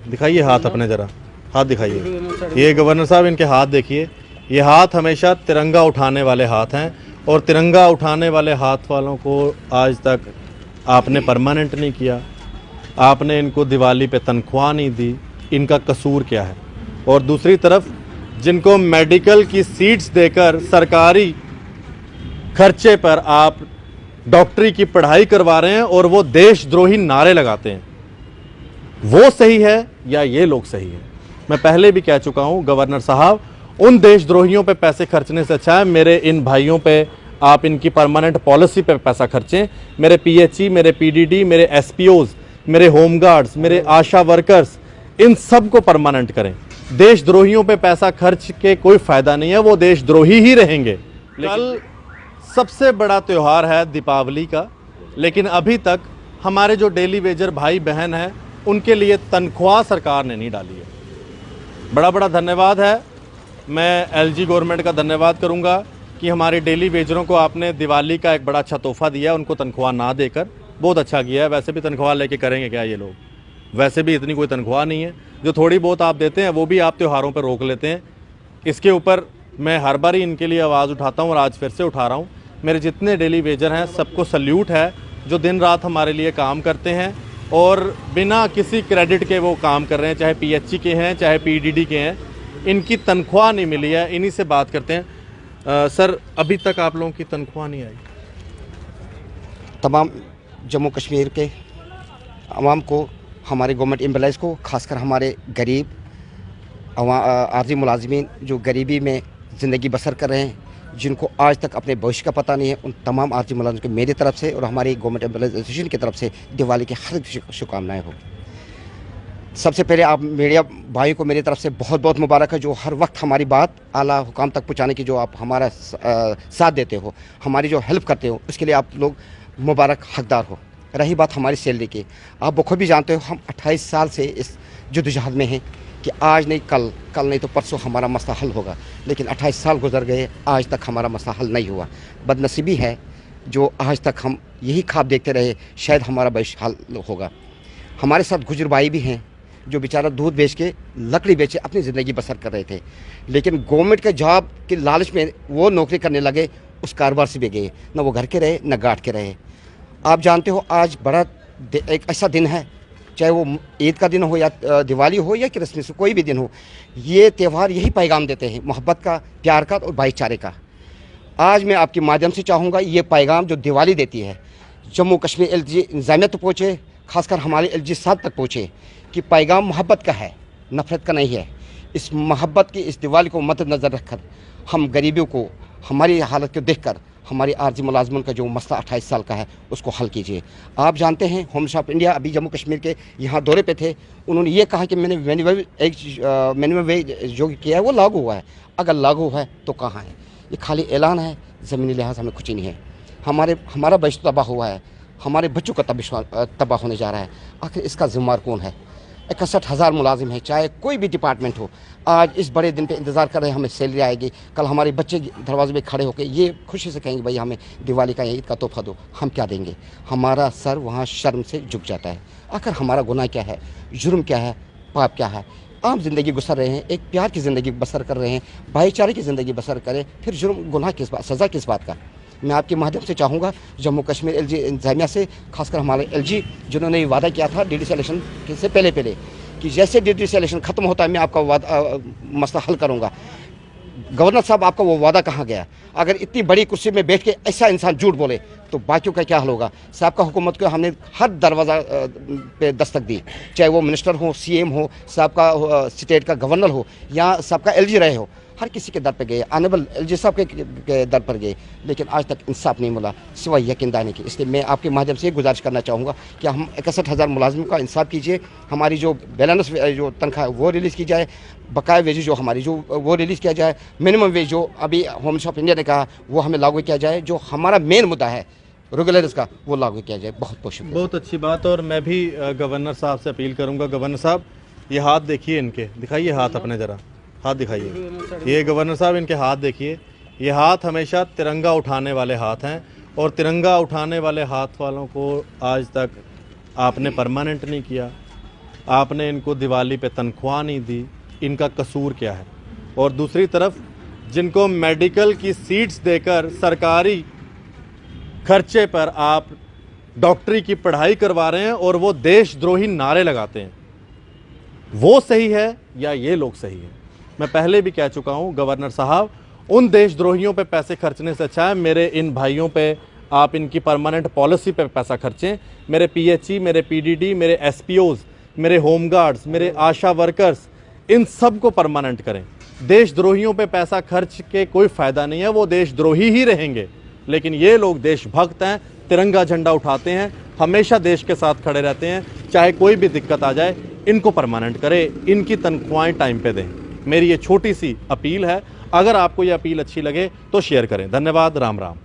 दिखाइए हाथ अपने ज़रा, हाथ दिखाइए। ये गवर्नर साहब, इनके हाथ देखिए। ये हाथ हमेशा तिरंगा उठाने वाले हाथ हैं और तिरंगा उठाने वाले हाथ वालों को आज तक आपने परमानेंट नहीं किया, आपने इनको दिवाली पे तनख्वाह नहीं दी। इनका कसूर क्या है? और दूसरी तरफ जिनको मेडिकल की सीट्स देकर सरकारी खर्चे पर आप डॉक्टरी की पढ़ाई करवा रहे हैं और वो देशद्रोही नारे लगाते हैं, वो सही है या ये लोग सही है? मैं पहले भी कह चुका हूं गवर्नर साहब, उन देशद्रोहियों पे पैसे खर्चने से अच्छा है मेरे इन भाइयों पे आप इनकी परमानेंट पॉलिसी पे पैसा खर्चें। मेरे पीएचई, मेरे पीडीडी, मेरे एसपीओज, मेरे होमगार्ड्स, मेरे आशा वर्कर्स, इन सब को परमानेंट करें। देशद्रोहियों पे पैसा खर्च के कोई फायदा नहीं है, वो देशद्रोही ही रहेंगे। कल सबसे बड़ा त्यौहार है दीपावली का, लेकिन अभी तक हमारे जो डेली वेजर भाई बहन हैं उनके लिए तनख्वाह सरकार ने नहीं डाली है। बड़ा बड़ा धन्यवाद है, मैं एलजी गवर्नमेंट का धन्यवाद करूंगा कि हमारे डेली वेजरों को आपने दिवाली का एक बड़ा अच्छा तोहफा दिया, उनको तनख्वाह ना देकर। बहुत अच्छा किया है। वैसे भी तनख्वाह लेके करेंगे क्या ये लोग? वैसे भी इतनी कोई तनख्वाह नहीं है। जो थोड़ी बहुत आप देते हैं वो भी आप त्योहारों पर रोक लेते हैं। इसके ऊपर मैं हर बार ही इनके लिए आवाज़ उठाता हूँ और आज फिर से उठा रहा हूँ। मेरे जितने डेली वेजर हैं सबको सल्यूट है, जो दिन रात हमारे लिए काम करते हैं और बिना किसी क्रेडिट के वो काम कर रहे हैं, चाहे पीएचई के हैं चाहे पीडीडी के हैं। इनकी तनख्वाह नहीं मिली है, इन्हीं से बात करते हैं। सर, अभी तक आप लोगों की तनख्वाह नहीं आई? तमाम जम्मू कश्मीर के आवाम को, हमारे गवर्नमेंट एम्प्लॉइज़ को, खासकर हमारे गरीब आर्जी मुलाजमीन जो गरीबी में ज़िंदगी बसर कर रहे हैं, जिनको आज तक अपने भविष्य का पता नहीं है, उन तमाम आर्जी मुलाजिम को मेरी तरफ से और हमारी गवर्नमेंट एम्प्लॉइज़ एसोसिएशन की तरफ से दिवाली की हार्दिक शुभकामनाएं हो। सबसे पहले आप मीडिया भाई को मेरी तरफ से बहुत बहुत मुबारक है, जो हर वक्त हमारी बात आला हुकाम तक पहुँचाने की जो आप हमारा साथ देते हो, हमारी जो हेल्प करते हो, उसके लिए आप लोग मुबारक हकदार हो। रही बात हमारी सैलरी की, आप बखूबी जानते हो हम 28 साल से इस जद्दोजहद में हैं कि आज नहीं कल नहीं तो परसों हमारा मसला हल होगा, लेकिन 28 साल गुजर गए, आज तक हमारा मसला हल नहीं हुआ। बदनसीबी है जो आज तक हम यही ख्वाब देखते रहे शायद हमारा भविष्य हल होगा। हमारे साथ गुजर भाई भी हैं जो बेचारा दूध बेच के, लकड़ी बेचे अपनी ज़िंदगी बसर कर रहे थे, लेकिन गवर्नमेंट के जॉब के लालच में वो नौकरी करने लगे, उस कारोबार से भी गए, न वो घर के रहे न गाँठ के रहे। आप जानते हो आज बड़ा एक ऐसा दिन है, चाहे वो ईद का दिन हो या दिवाली हो या क्रिसमस, कोई भी दिन हो, ये त्यौहार यही पैगाम देते हैं, मोहब्बत का, प्यार का और भाईचारे का। आज मैं आपके माध्यम से चाहूँगा ये पैगाम जो दिवाली देती है जम्मू कश्मीर एलजी इंतज़ामिया तक पहुँचे, खासकर हमारे एलजी साहब तक पहुँचे कि पैगाम मोहब्बत का है, नफ़रत का नहीं है। इस मोहब्बत की इस दिवाली को मद्देनज़र रखकर हम गरीबियों को, हमारी हालत को देखकर हमारी आर्जी मुलाजमन का जो मसला 28 साल का है उसको हल कीजिए। आप जानते हैं होम ऑफ इंडिया अभी जम्मू कश्मीर के यहाँ दौरे पे थे, उन्होंने ये कहा कि मैंने मिनिमम वेज जो किया है वो लागू हुआ है। अगर लागू है तो कहाँ है? ये खाली ऐलान है, ज़मीनी लिहाज हमें कुछ ही नहीं है। हमारा भविष्य तबाह हुआ है, हमारे बच्चों का तबाह होने जा रहा है। आखिर इसका जिम्मेदार कौन है? 61,000 मुलाजिम हैं, चाहे कोई भी डिपार्टमेंट हो, आज इस बड़े दिन पे इंतज़ार कर रहे हैं हमें सैलरी आएगी। कल हमारे बच्चे दरवाजे में खड़े होकर ये खुशी से कहेंगे भाई हमें दिवाली का या ईद का तोहफा दो, हम क्या देंगे? हमारा सर वहाँ शर्म से झुक जाता है। आखिर हमारा गुनाह क्या है, जुर्म क्या है, पाप क्या है? आम ज़िंदगी गुजर रहे हैं, एक प्यार की ज़िंदगी बसर कर रहे हैं, भाईचारे की ज़िंदगी बसर करें, फिर जुर्म गुनाह किस बात, सज़ा किस बात का? मैं आपके माध्यम से चाहूँगा जम्मू कश्मीर एलजी इंतज़ामिया से, खासकर हमारे एलजी जिन्होंने ये वादा किया था डीडीसी इलेक्शन से पहले कि जैसे डीडीसी इलेक्शन ख़त्म होता है मैं आपका मसला हल करूँगा। गवर्नर साहब, आपका वो वादा कहाँ गया? अगर इतनी बड़ी कुर्सी में बैठ के ऐसा इंसान झूठ बोले तो बाकियों का क्या हाल होगा? सबका हुकूमत को हमने हर दरवाज़ा पे दस्तक दी, चाहे वो मिनिस्टर हो, सीएम हो, सबका स्टेट का गवर्नर हो या सबका एलजी रहे हो, हर किसी के दर पर गए, ऑनरेबल एलजी साहब के दर पर गए, लेकिन आज तक इंसाफ नहीं मिला सिवाय यकीन दाने की। इसलिए मैं आपके माध्यम से गुजारिश करना चाहूँगा कि हम 61,000 मुलाजिमों का इंसाफ कीजिए, हमारी जो बैलेंस जो तनख्वाह है वो रिलीज़ की जाए, बकाया वेज जो हमारी जो वो रिलीज़ किया जाए, मिनिमम वेज जो अभी होम ऑफ इंडिया ने कहा वो हमें लागू किया जाए, जो हमारा मेन मुद्दा है रेगुलर्स का वो लागू किया जाए। बहुत बहुत शुक्रिया। बहुत अच्छी बात। और मैं भी गवर्नर साहब से अपील करूँगा, गवर्नर साहब ये हाथ देखिए इनके, दिखाइए हाथ अपने ज़रा, हाथ दिखाइए। ये गवर्नर साहब, इनके हाथ देखिए। ये हाथ हमेशा तिरंगा उठाने वाले हाथ हैं और तिरंगा उठाने वाले हाथ वालों को आज तक आपने परमानेंट नहीं किया, आपने इनको दिवाली पे तनख्वाह नहीं दी, इनका कसूर क्या है? और दूसरी तरफ जिनको मेडिकल की सीट्स देकर सरकारी खर्चे पर आप डॉक्टरी की पढ़ाई करवा रहे हैं और वो देशद्रोही नारे लगाते हैं, वो सही है या ये लोग सही हैं? मैं पहले भी कह चुका हूं गवर्नर साहब, उन देशद्रोहियों पे पैसे खर्चने से अच्छा है मेरे इन भाइयों पे आप इनकी परमानेंट पॉलिसी पे पैसा खर्चें। मेरे पीएचई, मेरे पीडीडी, मेरे एसपीओज, मेरे होमगार्ड्स, मेरे आशा वर्कर्स, इन सब को परमानेंट करें। देशद्रोहियों पे पैसा खर्च के कोई फ़ायदा नहीं है, वो देशद्रोही ही रहेंगे। लेकिन ये लोग देशभक्त हैं, तिरंगा झंडा उठाते हैं, हमेशा देश के साथ खड़े रहते हैं, चाहे कोई भी दिक्कत आ जाए। इनको परमानेंट करें, इनकी तनख्वाहें टाइम पे दें। मेरी ये छोटी सी अपील है। अगर आपको ये अपील अच्छी लगे तो शेयर करें। धन्यवाद। राम राम।